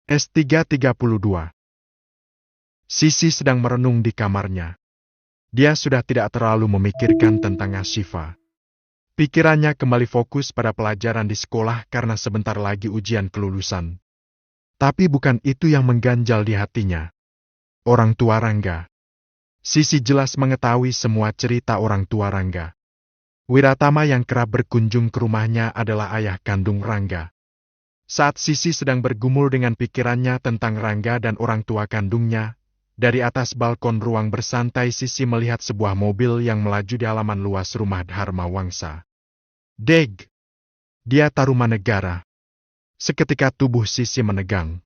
S332. Sisi sedang merenung di kamarnya. Dia sudah tidak terlalu memikirkan tentang Ashifa. Pikirannya kembali fokus pada pelajaran di sekolah karena sebentar lagi ujian kelulusan. Tapi bukan itu yang mengganjal di hatinya. Orang tua Rangga. Sisi jelas mengetahui semua cerita orang tua Rangga. Wiratama yang kerap berkunjung ke rumahnya adalah ayah kandung Rangga. Saat Sisi sedang bergumul dengan pikirannya tentang Rangga dan orang tua kandungnya, dari atas balkon ruang bersantai Sisi melihat sebuah mobil yang melaju di halaman luas rumah Dharma Wangsa. Deg! Dia Tarumanegara. Seketika tubuh Sisi menegang.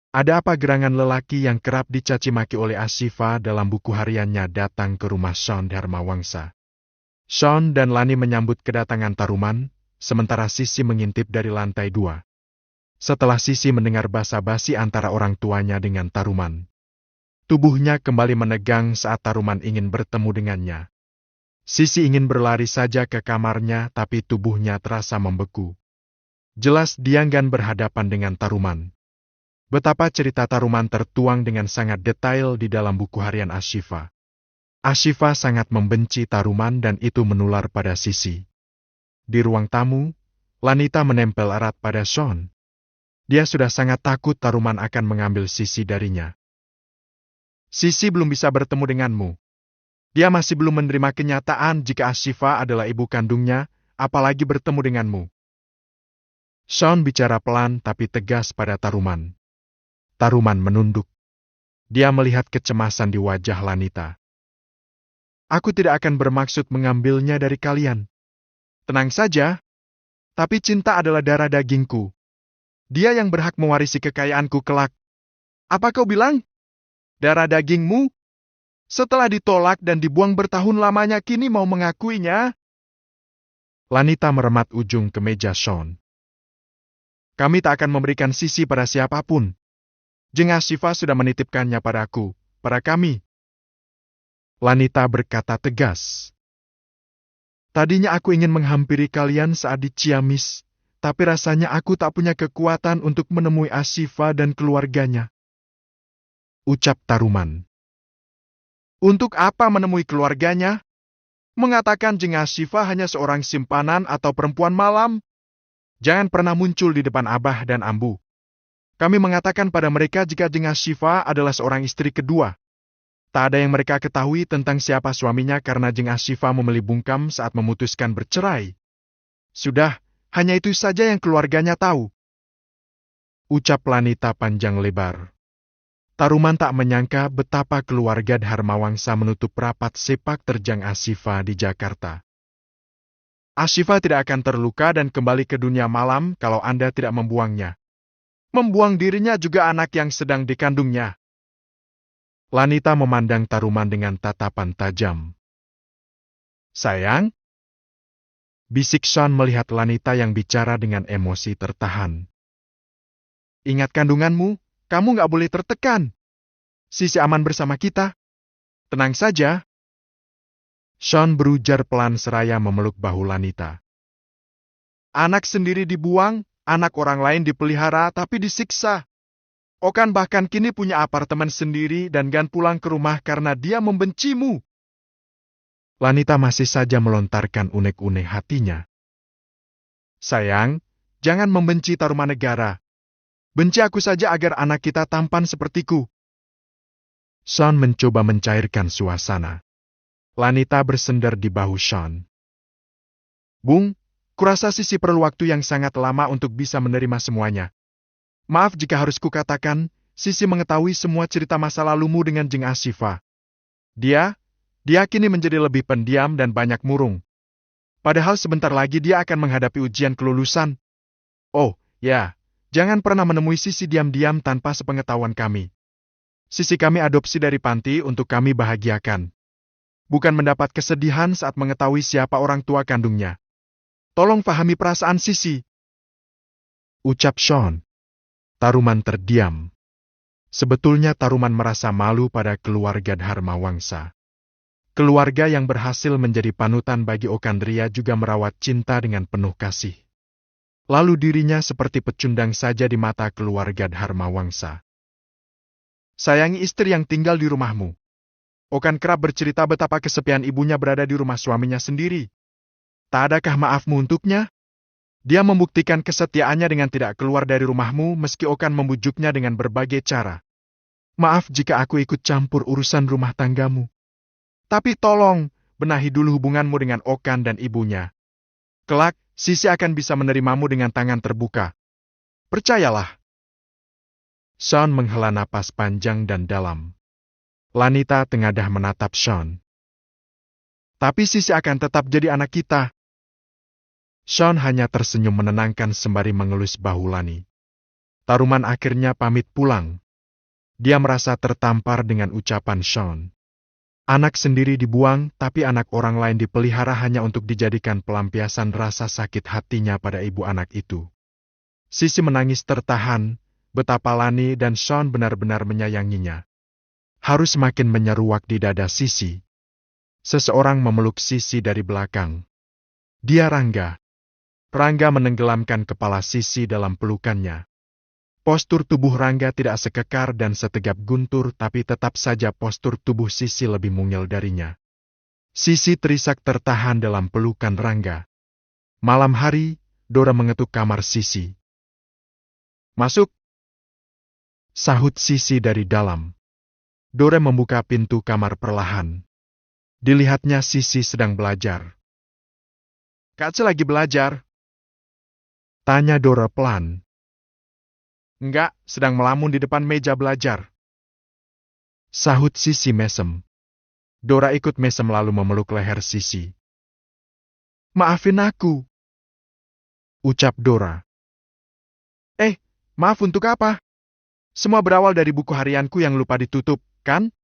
Ada apa gerangan lelaki yang kerap dicaci maki oleh Ashifa dalam buku hariannya datang ke rumah Sean Dharma Wangsa. Sean dan Lani menyambut kedatangan Taruman, sementara Sisi mengintip dari lantai 2. Setelah Sisi mendengar basa-basi antara orang tuanya dengan Taruman, tubuhnya kembali menegang saat Taruman ingin bertemu dengannya. Sisi ingin berlari saja ke kamarnya, tapi tubuhnya terasa membeku. Jelas dia enggan berhadapan dengan Taruman. Betapa cerita Taruman tertuang dengan sangat detail di dalam buku harian Ashifa. Ashifa sangat membenci Taruman dan itu menular pada Sisi. Di ruang tamu, Lanita menempel erat pada Sean. Dia sudah sangat takut Taruman akan mengambil Sisi darinya. Sisi belum bisa bertemu denganmu. Dia masih belum menerima kenyataan jika Ashifa adalah ibu kandungnya, apalagi bertemu denganmu. Sean bicara pelan tapi tegas pada Taruman. Taruman menunduk. Dia melihat kecemasan di wajah Lanita. Aku tidak akan bermaksud mengambilnya dari kalian. Tenang saja. Tapi cinta adalah darah dagingku. Dia yang berhak mewarisi kekayaanku kelak. Apa kau bilang? Darah dagingmu? Setelah ditolak dan dibuang bertahun lamanya kini mau mengakuinya? Lanita meremat ujung ke meja Sean. Kami tak akan memberikan Sisi pada siapapun. Jeng Ashifa sudah menitipkannya padaku, pada kami. Lanita berkata tegas. Tadinya aku ingin menghampiri kalian saat di Ciamis, tapi rasanya aku tak punya kekuatan untuk menemui Ashifa dan keluarganya. Ucap Taruman. Untuk apa menemui keluarganya? Mengatakan Jeng Ashifa hanya seorang simpanan atau perempuan malam? Jangan pernah muncul di depan Abah dan Ambu. Kami mengatakan pada mereka jika Jeng Ashifa adalah seorang istri kedua. Tak ada yang mereka ketahui tentang siapa suaminya karena Jeng Ashifa memilih bungkam saat memutuskan bercerai. Sudah, hanya itu saja yang keluarganya tahu. Ucap Lanita panjang lebar. Taruman tak menyangka betapa keluarga Dharma Wangsa menutup rapat sepak terjang Ashifa di Jakarta. Ashifa tidak akan terluka dan kembali ke dunia malam kalau Anda tidak membuangnya. Membuang dirinya juga anak yang sedang dikandungnya. Lanita memandang Taruman dengan tatapan tajam. Sayang? Bisik Sean melihat Lanita yang bicara dengan emosi tertahan. Ingat kandunganmu, kamu nggak boleh tertekan. Sisi aman bersama kita. Tenang saja. Sean berujar pelan seraya memeluk bahu Lanita. Anak sendiri dibuang, anak orang lain dipelihara tapi disiksa. Okan bahkan kini punya apartemen sendiri dan gan pulang ke rumah karena dia membencimu. Lanita masih saja melontarkan unek-unek hatinya. Sayang, jangan membenci Tarumanegara. Benci aku saja agar anak kita tampan sepertiku. Sean mencoba mencairkan suasana. Lanita bersender di bahu Sean. Bung, kurasa Sisi perlu waktu yang sangat lama untuk bisa menerima semuanya. Maaf jika harus kukatakan, Sisi mengetahui semua cerita masa lalumu dengan Jeng Ashifa. Dia kini menjadi lebih pendiam dan banyak murung. Padahal sebentar lagi dia akan menghadapi ujian kelulusan. Oh, ya, jangan pernah menemui Sisi diam-diam tanpa sepengetahuan kami. Sisi kami adopsi dari panti untuk kami bahagiakan. Bukan mendapat kesedihan saat mengetahui siapa orang tua kandungnya. Tolong pahami perasaan Sisi. Ucap Sean. Taruman terdiam. Sebetulnya Taruman merasa malu pada keluarga Dharma Wangsa. Keluarga yang berhasil menjadi panutan bagi Okandria juga merawat cinta dengan penuh kasih. Lalu dirinya seperti pecundang saja di mata keluarga Dharma Wangsa. Sayangi istri yang tinggal di rumahmu. Okan kerap bercerita betapa kesepian ibunya berada di rumah suaminya sendiri. Tak adakah maafmu untuknya? Dia membuktikan kesetiaannya dengan tidak keluar dari rumahmu meski Okan membujuknya dengan berbagai cara. Maaf jika aku ikut campur urusan rumah tanggamu. Tapi tolong, benahi dulu hubunganmu dengan Okan dan ibunya. Kelak, Sisi akan bisa menerimamu dengan tangan terbuka. Percayalah. Sean menghela napas panjang dan dalam. Lanita tengadah menatap Sean. Tapi Sisi akan tetap jadi anak kita. Sean hanya tersenyum menenangkan sembari mengelus bahu Lani. Taruman akhirnya pamit pulang. Dia merasa tertampar dengan ucapan Sean. Anak sendiri dibuang, tapi anak orang lain dipelihara hanya untuk dijadikan pelampiasan rasa sakit hatinya pada ibu anak itu. Sisi menangis tertahan, betapa Lani dan Sean benar-benar menyayanginya. Harus makin menyeruak di dada Sisi. Seseorang memeluk Sisi dari belakang. Dia Rangga. Rangga menenggelamkan kepala Sisi dalam pelukannya. Postur tubuh Rangga tidak sekekar dan setegap guntur, tapi tetap saja postur tubuh Sisi lebih mungil darinya. Sisi terisak tertahan dalam pelukan Rangga. Malam hari, Dora mengetuk kamar Sisi. Masuk, sahut Sisi dari dalam. Dora membuka pintu kamar perlahan. Dilihatnya Sisi sedang belajar. Kak Ce lagi belajar? Tanya Dora pelan. Enggak, sedang melamun di depan meja belajar. Sahut Sisi mesem. Dora ikut mesem lalu memeluk leher Sisi. Maafin aku, ucap Dora. Maaf untuk apa? Semua berawal dari buku harianku yang lupa ditutup, kan?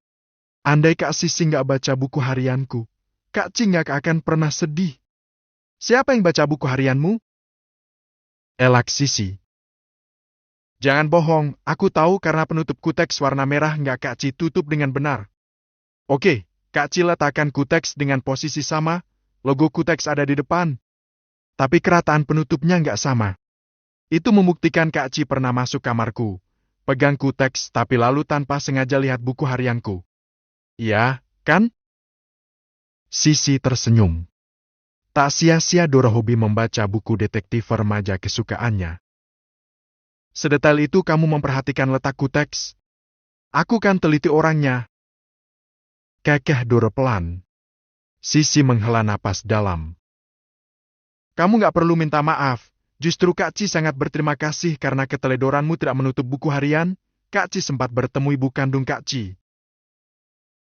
Andai Kak Sisi nggak baca buku harianku, Kak Ci nggak akan pernah sedih. Siapa yang baca buku harianmu? Elak Sisi. Jangan bohong, aku tahu karena penutup kuteks warna merah nggak Kak Ci tutup dengan benar. Oke, Kak Ci letakkan kuteks dengan posisi sama, logo kuteks ada di depan. Tapi kerataan penutupnya nggak sama. Itu membuktikan Kak Ci pernah masuk kamarku, pegang kuteks tapi lalu tanpa sengaja lihat buku harianku. Iya, kan? Sisi tersenyum. Tak sia-sia Dora hobi membaca buku detektif remaja kesukaannya. Sedetail itu kamu memperhatikan letak kuteks? Aku kan teliti orangnya. Kekeh Dora pelan. Sisi menghela napas dalam. Kamu nggak perlu minta maaf. Justru Kak Ci sangat berterima kasih karena keteledoranmu tidak menutup buku harian. Kak Ci sempat bertemu ibu kandung Kak Ci.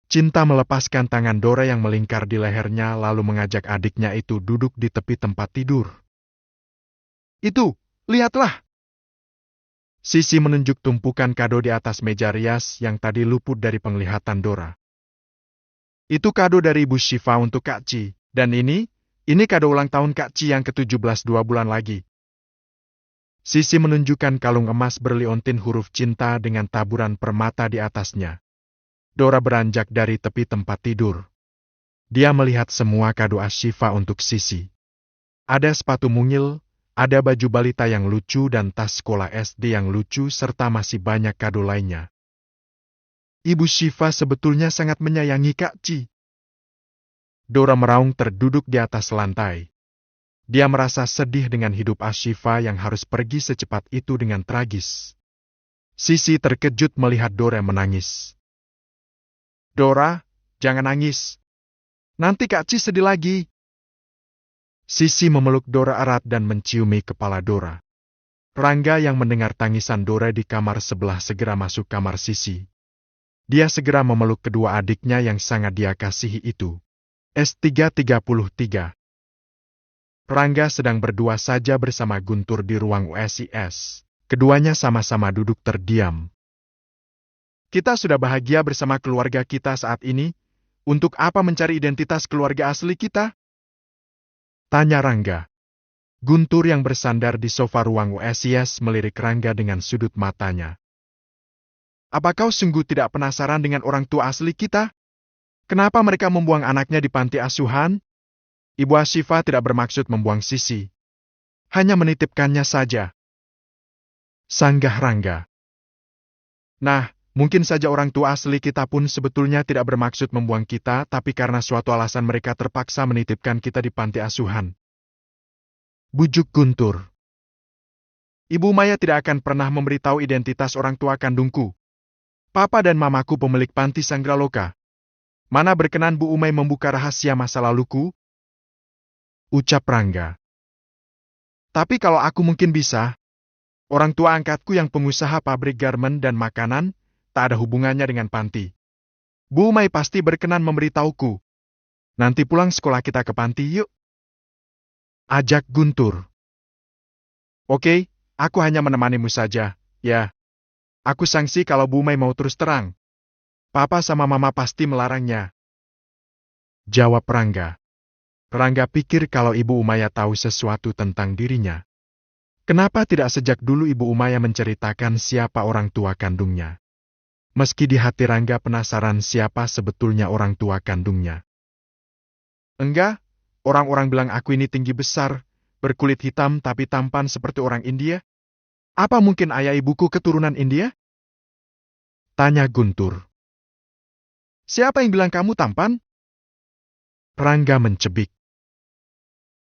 Cinta melepaskan tangan Dora yang melingkar di lehernya lalu mengajak adiknya itu duduk di tepi tempat tidur. Itu, lihatlah. Sisi menunjuk tumpukan kado di atas meja rias yang tadi luput dari penglihatan Dora. Itu kado dari Ibu Shiva untuk Kak Ci, dan ini kado ulang tahun Kak Ci yang ke-17 2 bulan lagi. Sisi menunjukkan kalung emas berliontin huruf cinta dengan taburan permata di atasnya. Dora beranjak dari tepi tempat tidur. Dia melihat semua kado Ashifa untuk Sisi. Ada sepatu mungil, ada baju balita yang lucu dan tas sekolah SD yang lucu serta masih banyak kado lainnya. Ibu Shiva sebetulnya sangat menyayangi Kak Ci. Dora meraung terduduk di atas lantai. Dia merasa sedih dengan hidup Ashifa yang harus pergi secepat itu dengan tragis. Sisi terkejut melihat Dora menangis. Dora, jangan nangis. Nanti Kak Ci sedih lagi. Sisi memeluk Dora erat dan menciumi kepala Dora. Rangga yang mendengar tangisan Dora di kamar sebelah segera masuk kamar Sisi. Dia segera memeluk kedua adiknya yang sangat dia kasihi itu. S333. Rangga sedang berdua saja bersama Guntur di ruang USIS. Keduanya sama-sama duduk terdiam. Kita sudah bahagia bersama keluarga kita saat ini. Untuk apa mencari identitas keluarga asli kita? Tanya Rangga. Guntur yang bersandar di sofa ruang USIS melirik Rangga dengan sudut matanya. Apa kau sungguh tidak penasaran dengan orang tua asli kita? Kenapa mereka membuang anaknya di panti asuhan? Ibu Ashifa tidak bermaksud membuang Sisi. hanya menitipkannya saja. Sanggah Rangga. Nah, mungkin saja orang tua asli kita pun sebetulnya tidak bermaksud membuang kita, tapi karena suatu alasan mereka terpaksa menitipkan kita di panti asuhan. Bujuk Guntur. Ibu Maya tidak akan pernah memberitahu identitas orang tua kandungku. Papa dan mamaku pemilik panti Sangraloka. Mana berkenan Bu Umay membuka rahasia masa laluku? Ucap Rangga. Tapi kalau aku mungkin bisa. Orang tua angkatku yang pengusaha pabrik garmen dan makanan, tak ada hubungannya dengan panti. Bu Umay pasti berkenan memberitahuku. Nanti pulang sekolah kita ke panti yuk. Ajak Guntur. Oke, aku hanya menemanimu saja, ya. Aku sangsi kalau Bu Umay mau terus terang. Papa sama mama pasti melarangnya. Jawab Rangga. Rangga pikir kalau Ibu Umaya tahu sesuatu tentang dirinya. Kenapa tidak sejak dulu Ibu Umaya menceritakan siapa orang tua kandungnya? Meski di hati Rangga penasaran siapa sebetulnya orang tua kandungnya. Enggak, orang-orang bilang aku ini tinggi besar, berkulit hitam tapi tampan seperti orang India. Apa mungkin ayah ibuku keturunan India? Tanya Guntur. Siapa yang bilang kamu tampan? Rangga mencebik.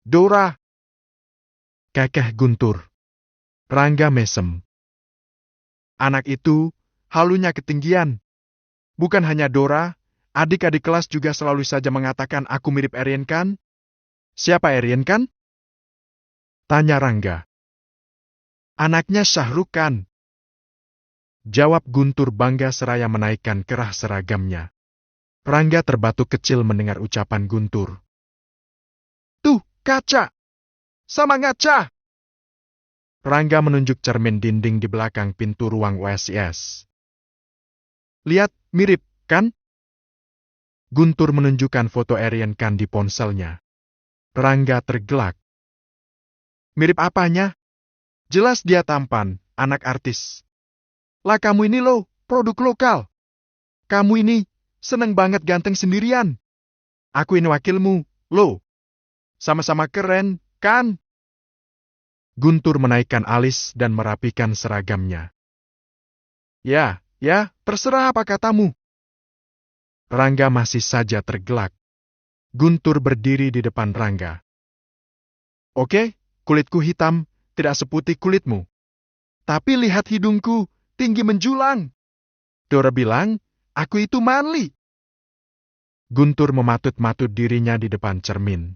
Dora. Kekeh Guntur. Rangga mesem. Anak itu, halunya ketinggian. Bukan hanya Dora, adik-adik kelas juga selalu saja mengatakan aku mirip Erien Khan. Siapa Erien Khan? Tanya Rangga. Anaknya Shahrukh Khan. Jawab Guntur bangga seraya menaikkan kerah seragamnya. Rangga terbatuk kecil mendengar ucapan Guntur. Tuh, kaca! Sama ngaca! Rangga menunjuk cermin dinding di belakang pintu ruang WSIS. Lihat, mirip, kan? Guntur menunjukkan foto Erien Khan di ponselnya. Rangga tergelak. Mirip apanya? Jelas dia tampan, anak artis. Lah kamu ini loh, produk lokal. Kamu ini, seneng banget ganteng sendirian. Aku ini wakilmu, loh. Sama-sama keren, kan? Guntur menaikkan alis dan merapikan seragamnya. Ya, terserah apa katamu. Rangga masih saja tergelak. Guntur berdiri di depan Rangga. Oke, kulitku hitam, tidak seputih kulitmu. Tapi lihat hidungku, tinggi menjulang. Dora bilang, aku itu manly. Guntur mematut-matut dirinya di depan cermin.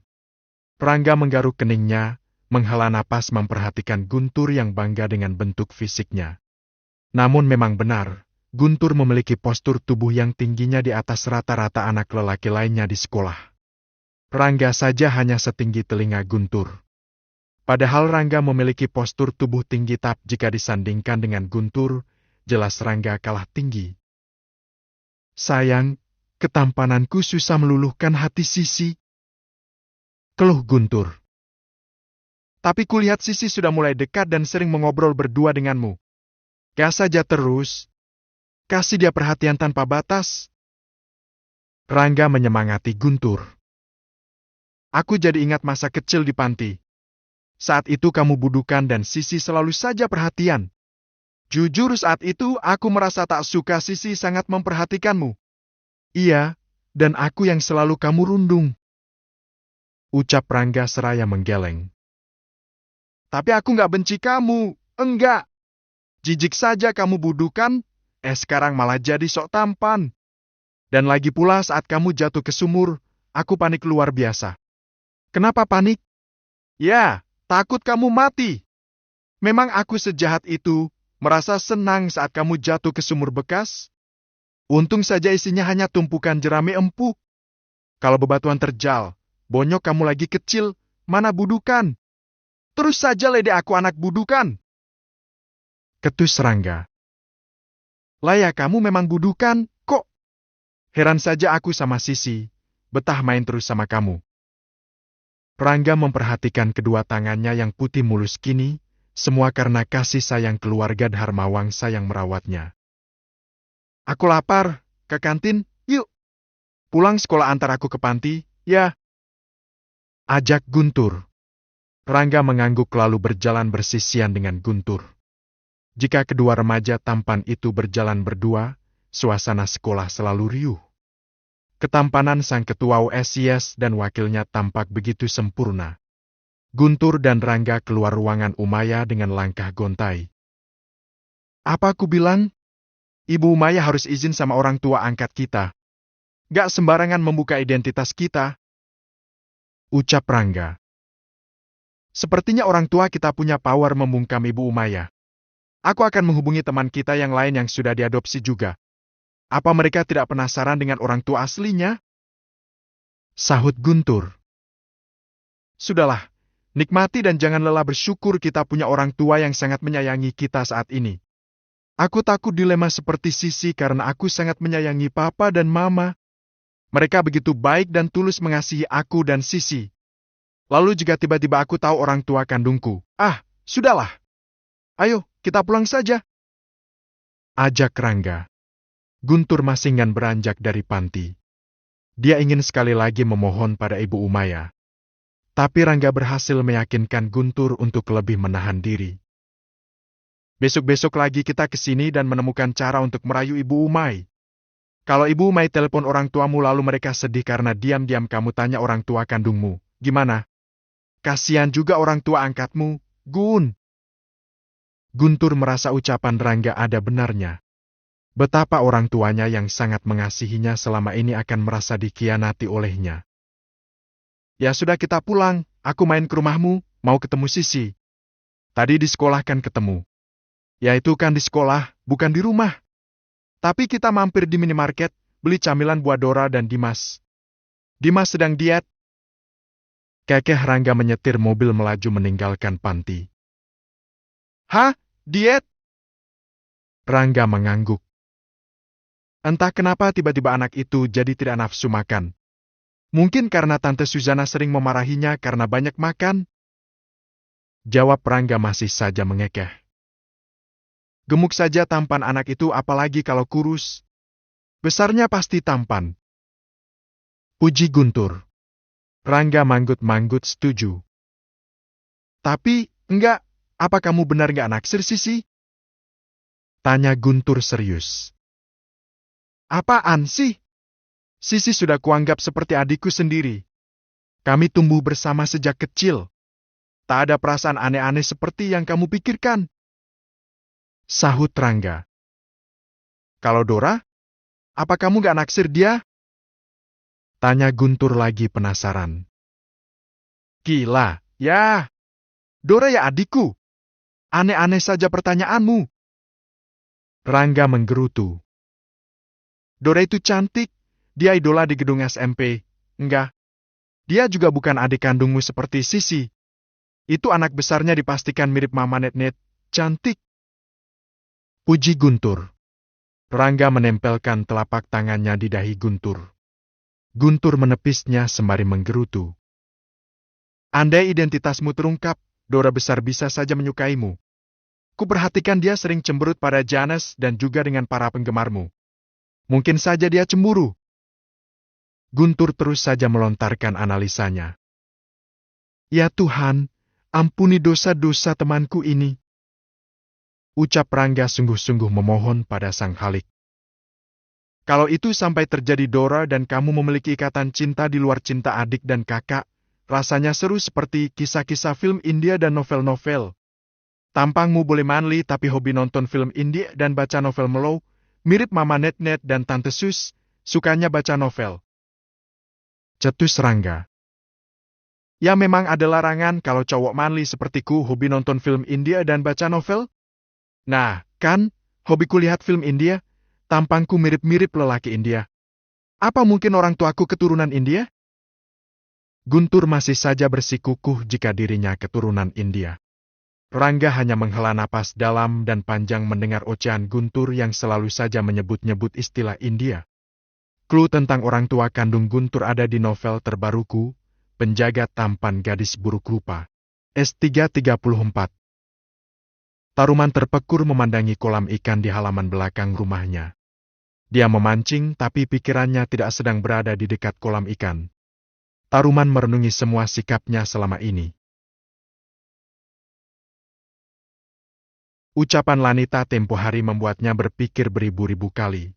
Rangga menggaruk keningnya, menghela napas memperhatikan Guntur yang bangga dengan bentuk fisiknya. Namun memang benar, Guntur memiliki postur tubuh yang tingginya di atas rata-rata anak lelaki lainnya di sekolah. Rangga saja hanya setinggi telinga Guntur. Padahal Rangga memiliki postur tubuh tinggi tapi jika disandingkan dengan Guntur, jelas Rangga kalah tinggi. Sayang, ketampananku susah meluluhkan hati Sisi. Keluh Guntur. Tapi kulihat Sisi sudah mulai dekat dan sering mengobrol berdua denganmu. Gas saja terus. Kasih dia perhatian tanpa batas. Rangga menyemangati Guntur. Aku jadi ingat masa kecil di panti. Saat itu kamu budukan dan Sisi selalu saja perhatian. Jujur saat itu aku merasa tak suka Sisi sangat memperhatikanmu. Iya, dan aku yang selalu kamu rundung. Ucap Rangga seraya menggeleng. Tapi aku nggak benci kamu, enggak. Jijik saja kamu budukan, sekarang malah jadi sok tampan. Dan lagi pula saat kamu jatuh ke sumur, aku panik luar biasa. Kenapa panik? Ya, takut kamu mati. Memang aku sejahat itu, merasa senang saat kamu jatuh ke sumur bekas. Untung saja isinya hanya tumpukan jerami empuk. Kalau bebatuan terjal, bonyok kamu lagi kecil, mana budukan? Terus saja ledek aku anak budukan. Ketus Rangga. Lah ya kamu memang budukan, kok? Heran saja aku sama Sisi, betah main terus sama kamu. Rangga memperhatikan kedua tangannya yang putih mulus kini, semua karena kasih sayang keluarga Dharmawangsa yang merawatnya. Aku lapar, ke kantin, yuk. Pulang sekolah antar aku ke panti, ya. Ajak Guntur. Rangga mengangguk lalu berjalan bersisian dengan Guntur. Jika kedua remaja tampan itu berjalan berdua, suasana sekolah selalu riuh. Ketampanan sang ketua USIS dan wakilnya tampak begitu sempurna. Guntur dan Rangga keluar ruangan Umaya dengan langkah gontai. Apa aku bilang? Ibu Umaya harus izin sama orang tua angkat kita. Gak sembarangan membuka identitas kita. Ucap Rangga. Sepertinya orang tua kita punya power membungkam Ibu Umaya. Aku akan menghubungi teman kita yang lain yang sudah diadopsi juga. Apa mereka tidak penasaran dengan orang tua aslinya? Sahut Guntur. Sudahlah, nikmati dan jangan lelah bersyukur kita punya orang tua yang sangat menyayangi kita saat ini. Aku takut dilema seperti Sisi karena aku sangat menyayangi Papa dan Mama. Mereka begitu baik dan tulus mengasihi aku dan Sisi. Lalu jika tiba-tiba aku tahu orang tua kandungku, sudahlah. Ayo, kita pulang saja. Ajak Rangga. Guntur masih enggan beranjak dari panti. Dia ingin sekali lagi memohon pada Ibu Umaya. Tapi Rangga berhasil meyakinkan Guntur untuk lebih menahan diri. Besok-besok lagi kita ke sini dan menemukan cara untuk merayu Ibu Umay. Kalau Ibu Umay telepon orang tuamu lalu mereka sedih karena diam-diam kamu tanya orang tua kandungmu, gimana? Kasihan juga orang tua angkatmu, Gun. Guntur merasa ucapan Rangga ada benarnya. Betapa orang tuanya yang sangat mengasihinya selama ini akan merasa dikhianati olehnya. Ya sudah kita pulang, aku main ke rumahmu, mau ketemu Sisi. Tadi di sekolah kan ketemu. Ya itu kan di sekolah, bukan di rumah. Tapi kita mampir di minimarket, beli camilan buat Dora dan Dimas. Dimas sedang diet. Kekeh Rangga menyetir mobil melaju meninggalkan panti. Hah? Diet? Rangga mengangguk. Entah kenapa tiba-tiba anak itu jadi tidak nafsu makan. Mungkin karena Tante Suzana sering memarahinya karena banyak makan? Jawab Rangga masih saja mengekeh. Gemuk saja tampan anak itu apalagi kalau kurus. Besarnya pasti tampan. Puji Guntur. Rangga manggut-manggut setuju. Tapi, enggak, apa kamu benar enggak naksir Sisi? Tanya Guntur serius. Apaan sih? Sisi sudah kuanggap seperti adikku sendiri. Kami tumbuh bersama sejak kecil. Tak ada perasaan aneh-aneh seperti yang kamu pikirkan. Sahut Rangga. Kalau Dora, apa kamu gak naksir dia? Tanya Guntur lagi penasaran. Gila, ya. Dora ya adikku. Aneh-aneh saja pertanyaanmu. Rangga menggerutu. Dora itu cantik. Dia idola di gedung SMP. Enggak. Dia juga bukan adik kandungmu seperti Sisi. Itu anak besarnya dipastikan mirip Mama Net-Net. Cantik. Puji Guntur. Rangga menempelkan telapak tangannya di dahi Guntur. Guntur menepisnya sembari menggerutu. Andai identitasmu terungkap, Dora besar bisa saja menyukaimu. Kuperhatikan dia sering cemberut pada Janes dan juga dengan para penggemarmu. Mungkin saja dia cemburu. Guntur terus saja melontarkan analisanya. Ya Tuhan, ampuni dosa-dosa temanku ini. Ucap Rangga sungguh-sungguh memohon pada Sang Khalik. Kalau itu sampai terjadi Dora dan kamu memiliki ikatan cinta di luar cinta adik dan kakak, rasanya seru seperti kisah-kisah film India dan novel-novel. Tampangmu boleh manly tapi hobi nonton film India dan baca novel mellow, mirip Mama Net-Net dan Tante Sus, sukanya baca novel. Cetus Rangga. Ya memang ada larangan kalau cowok manly sepertiku hobi nonton film India dan baca novel. Nah, kan, hobiku lihat film India, tampangku mirip-mirip lelaki India. Apa mungkin orang tuaku keturunan India? Guntur masih saja bersikukuh jika dirinya keturunan India. Rangga hanya menghela napas dalam dan panjang mendengar ocehan Guntur yang selalu saja menyebut-nyebut istilah India. Clue tentang orang tua kandung Guntur ada di novel terbaruku, Penjaga Tampan Gadis Buruk Rupa. S334. Taruman terpekur memandangi kolam ikan di halaman belakang rumahnya. Dia memancing tapi pikirannya tidak sedang berada di dekat kolam ikan. Taruman merenungi semua sikapnya selama ini. Ucapan Lanita tempo hari membuatnya berpikir beribu-ribu kali.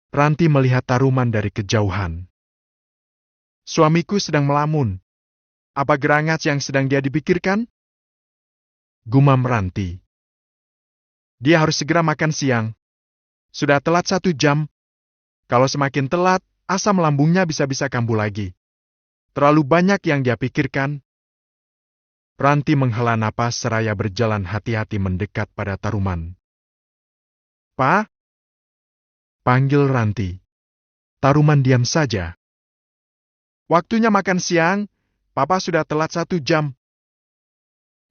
Ranti melihat Taruman dari kejauhan. Suamiku sedang melamun. Apa gerangan yang sedang dia dipikirkan? Gumam Ranti. Dia harus segera makan siang. Sudah telat 1 jam. Kalau semakin telat, asam lambungnya bisa-bisa kambuh lagi. Terlalu banyak yang dia pikirkan. Ranti menghela napas seraya berjalan hati-hati mendekat pada Taruman. "Pa?" panggil Ranti. Taruman diam saja. "Waktunya makan siang. Papa sudah telat 1 jam."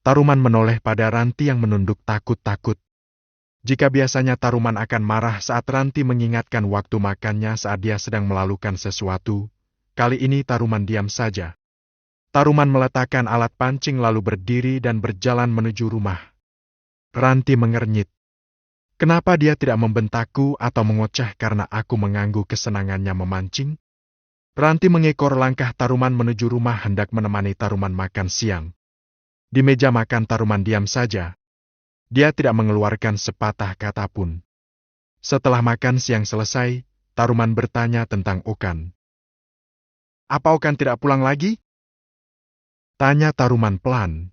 Taruman menoleh pada Ranti yang menunduk takut-takut. Jika biasanya Taruman akan marah saat Ranti mengingatkan waktu makannya saat dia sedang melakukan sesuatu, kali ini Taruman diam saja. Taruman meletakkan alat pancing lalu berdiri dan berjalan menuju rumah. Ranti mengernyit. Kenapa dia tidak membentakku atau mengoceh karena aku mengganggu kesenangannya memancing? Ranti mengekor langkah Taruman menuju rumah hendak menemani Taruman makan siang. Di meja makan Taruman diam saja. Dia tidak mengeluarkan sepatah kata pun. Setelah makan siang selesai, Taruman bertanya tentang Okan. "Apa Okan tidak pulang lagi?" tanya Taruman pelan.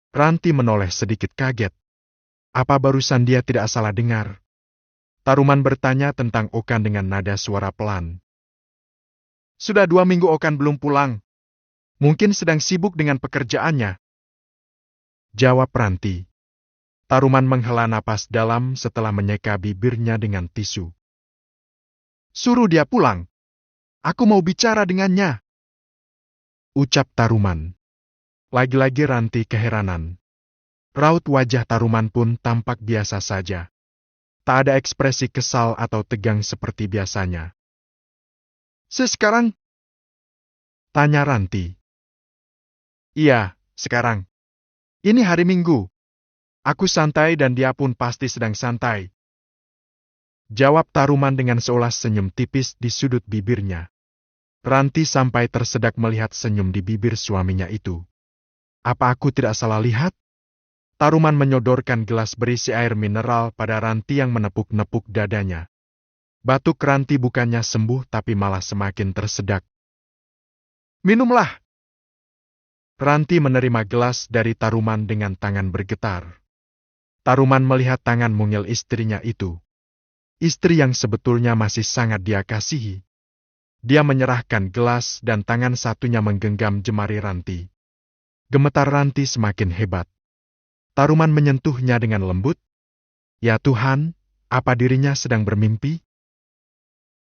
Ranti menoleh sedikit kaget. Apa barusan dia tidak salah dengar? Taruman bertanya tentang Okan dengan nada suara pelan. "Sudah 2 minggu Okan belum pulang. Mungkin sedang sibuk dengan pekerjaannya," jawab Ranti. Taruman menghela napas dalam setelah menyeka bibirnya dengan tisu. "Suruh dia pulang. Aku mau bicara dengannya," ucap Taruman. Lagi-lagi Ranti keheranan. Raut wajah Taruman pun tampak biasa saja. Tak ada ekspresi kesal atau tegang seperti biasanya. "Sekarang?" tanya Ranti. "Iya, sekarang. Ini hari Minggu. Aku santai dan dia pun pasti sedang santai," jawab Taruman dengan seolah senyum tipis di sudut bibirnya. Ranti sampai tersedak melihat senyum di bibir suaminya itu. Apa aku tidak salah lihat? Taruman menyodorkan gelas berisi air mineral pada Ranti yang menepuk-nepuk dadanya. Batuk Ranti bukannya sembuh tapi malah semakin tersedak. "Minumlah." Ranti menerima gelas dari Taruman dengan tangan bergetar. Taruman melihat tangan mungil istrinya itu. Istri yang sebetulnya masih sangat dia kasihi. Dia menyerahkan gelas dan tangan satunya menggenggam jemari Ranti. Gemetar Ranti semakin hebat. Taruman menyentuhnya dengan lembut. Ya Tuhan, apa dirinya sedang bermimpi?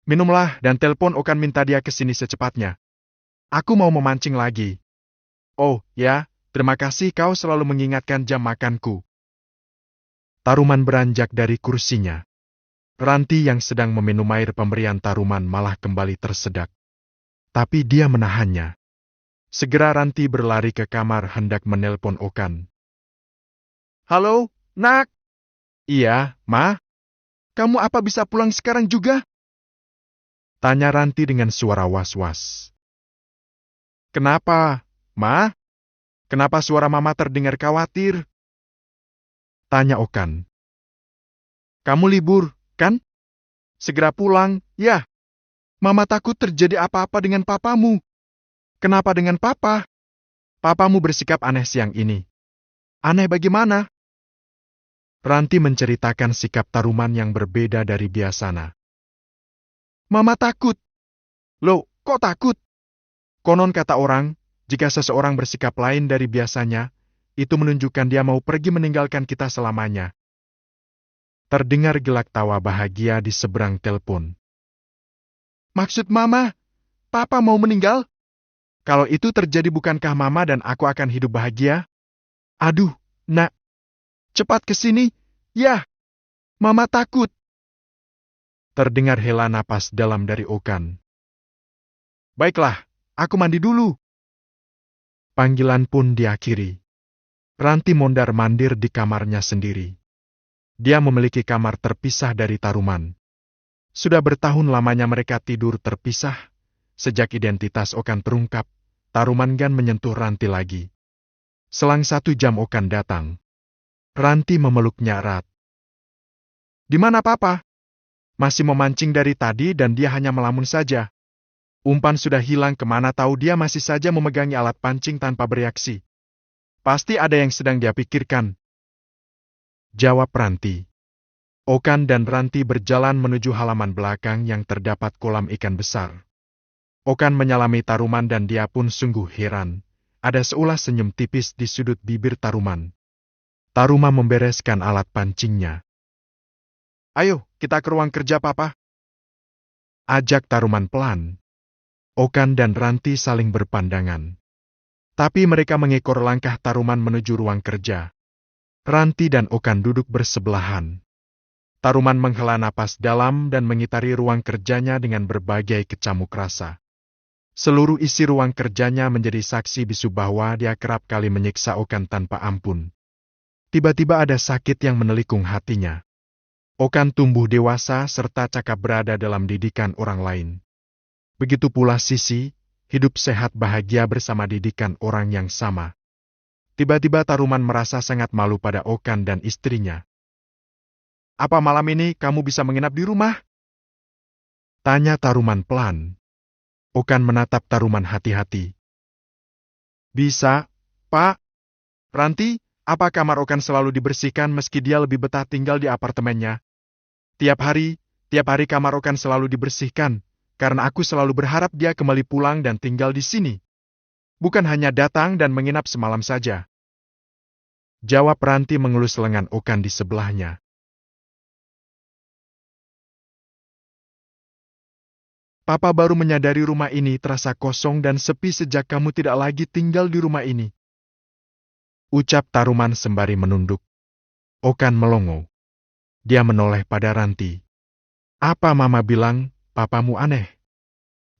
"Minumlah dan telepon Okan minta dia ke sini secepatnya. Aku mau memancing lagi." "Oh, ya, terima kasih kau selalu mengingatkan jam makanku." Taruman beranjak dari kursinya. Ranti yang sedang meminum air pemberian Taruman malah kembali tersedak. Tapi dia menahannya. Segera Ranti berlari ke kamar hendak menelpon Okan. "Halo, Nak?" "Iya, Ma? Kamu apa bisa pulang sekarang juga?" tanya Ranti dengan suara was-was. "Kenapa, Ma? Kenapa suara Mama terdengar khawatir?" tanya Okan. "Kamu libur, kan? Segera pulang, ya. Mama takut terjadi apa-apa dengan papamu." "Kenapa dengan papa? Papamu bersikap aneh siang ini." "Aneh bagaimana?" Ranti menceritakan sikap Taruman yang berbeda dari biasanya. "Mama takut." "Loh, kok takut?" "Konon kata orang, jika seseorang bersikap lain dari biasanya, itu menunjukkan dia mau pergi meninggalkan kita selamanya." Terdengar gelak tawa bahagia di seberang telepon. "Maksud Mama, Papa mau meninggal? Kalau itu terjadi bukankah Mama dan aku akan hidup bahagia? Aduh, Nak. Cepat ke sini. Ya, Mama takut." Terdengar hela napas dalam dari Okan. "Baiklah, aku mandi dulu." Panggilan pun diakhiri. Ranti mondar-mandir di kamarnya sendiri. Dia memiliki kamar terpisah dari Taruman. Sudah bertahun lamanya mereka tidur terpisah. Sejak identitas Okan terungkap, Taruman gan menyentuh Ranti lagi. Selang 1 jam Okan datang. Ranti memeluknya erat. Di mana papa? Masih memancing dari tadi dan dia hanya melamun saja. Umpan sudah hilang, kemana tahu, dia masih saja memegangi alat pancing tanpa bereaksi. Pasti ada yang sedang dia pikirkan, jawab Ranti. Okan dan Ranti berjalan menuju halaman belakang yang terdapat kolam ikan besar. Okan menyalami Taruman dan dia pun sungguh heran. Ada seulas senyum tipis di sudut bibir Taruman. Taruma membereskan alat pancingnya. Ayo, kita ke ruang kerja papa. Ajak Taruman pelan. Okan dan Ranti saling berpandangan. Tapi mereka mengekor langkah Taruman menuju ruang kerja. Ranti dan Okan duduk bersebelahan. Taruman menghela napas dalam dan mengitari ruang kerjanya dengan berbagai kecamuk rasa. Seluruh isi ruang kerjanya menjadi saksi bisu bahwa dia kerap kali menyiksa Okan tanpa ampun. Tiba-tiba ada sakit yang menelikung hatinya. Okan tumbuh dewasa serta cakap berada dalam didikan orang lain. Begitu pula Sisi, hidup sehat bahagia bersama didikan orang yang sama. Tiba-tiba Taruman merasa sangat malu pada Okan dan istrinya. Apa malam ini kamu bisa menginap di rumah? Tanya Taruman pelan. Okan menatap Taruman hati-hati. Bisa, Pak. Ranti, apa kamar Okan selalu dibersihkan meski dia lebih betah tinggal di apartemennya? Tiap hari kamar Okan selalu dibersihkan, karena aku selalu berharap dia kembali pulang dan tinggal di sini. Bukan hanya datang dan menginap semalam saja. Jawab Ranti mengelus lengan Okan di sebelahnya. Papa baru menyadari rumah ini terasa kosong dan sepi sejak kamu tidak lagi tinggal di rumah ini. Ucap Taruman sembari menunduk. Okan melongo. Dia menoleh pada Ranti. Apa mama bilang, papamu aneh?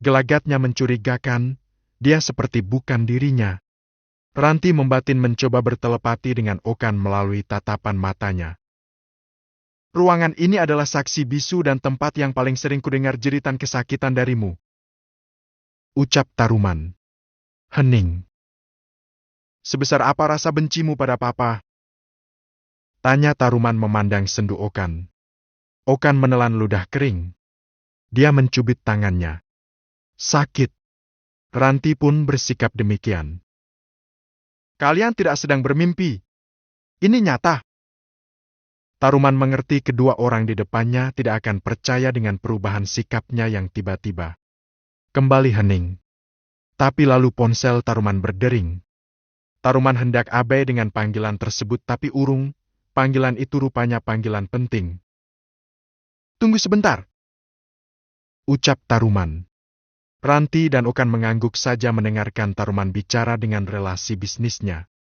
Gelagatnya mencurigakan, dia seperti bukan dirinya. Ranti membatin mencoba bertelepati dengan Okan melalui tatapan matanya. Ruangan ini adalah saksi bisu dan tempat yang paling sering kudengar jeritan kesakitan darimu. Ucap Taruman. Hening. Sebesar apa rasa bencimu pada papa? Tanya Taruman memandang sendu Okan. Okan menelan ludah kering. Dia mencubit tangannya. Sakit. Ranti pun bersikap demikian. Kalian tidak sedang bermimpi. Ini nyata. Taruman mengerti kedua orang di depannya tidak akan percaya dengan perubahan sikapnya yang tiba-tiba. Kembali hening. Tapi lalu ponsel Taruman berdering. Taruman hendak abai dengan panggilan tersebut tapi urung. Panggilan itu rupanya panggilan penting. Tunggu sebentar. Ucap Taruman. Ranti dan Okan mengangguk saja mendengarkan Taruman bicara dengan relasi bisnisnya.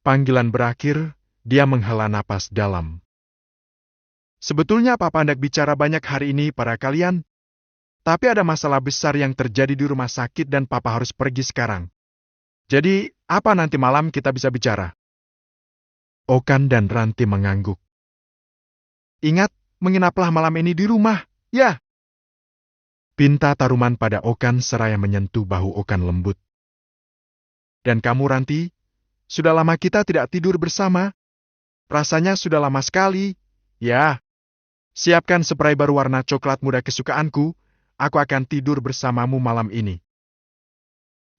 Panggilan berakhir, dia menghela napas dalam. Sebetulnya papa hendak bicara banyak hari ini pada kalian. Tapi ada masalah besar yang terjadi di rumah sakit dan papa harus pergi sekarang. Jadi, apa nanti malam kita bisa bicara? Okan dan Ranti mengangguk. Ingat, menginaplah malam ini di rumah, ya? Pinta Taruman pada Okan seraya menyentuh bahu Okan lembut. Dan kamu Ranti, sudah lama kita tidak tidur bersama. Rasanya sudah lama sekali. Ya, siapkan spray baru warna coklat muda kesukaanku, aku akan tidur bersamamu malam ini.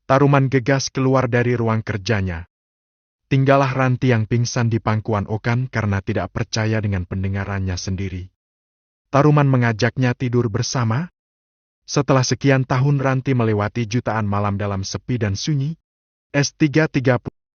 Taruman gegas keluar dari ruang kerjanya. Tinggallah Ranti yang pingsan di pangkuan Okan karena tidak percaya dengan pendengarannya sendiri. Taruman mengajaknya tidur bersama. Setelah sekian tahun Ranti melewati jutaan malam dalam sepi dan sunyi, S330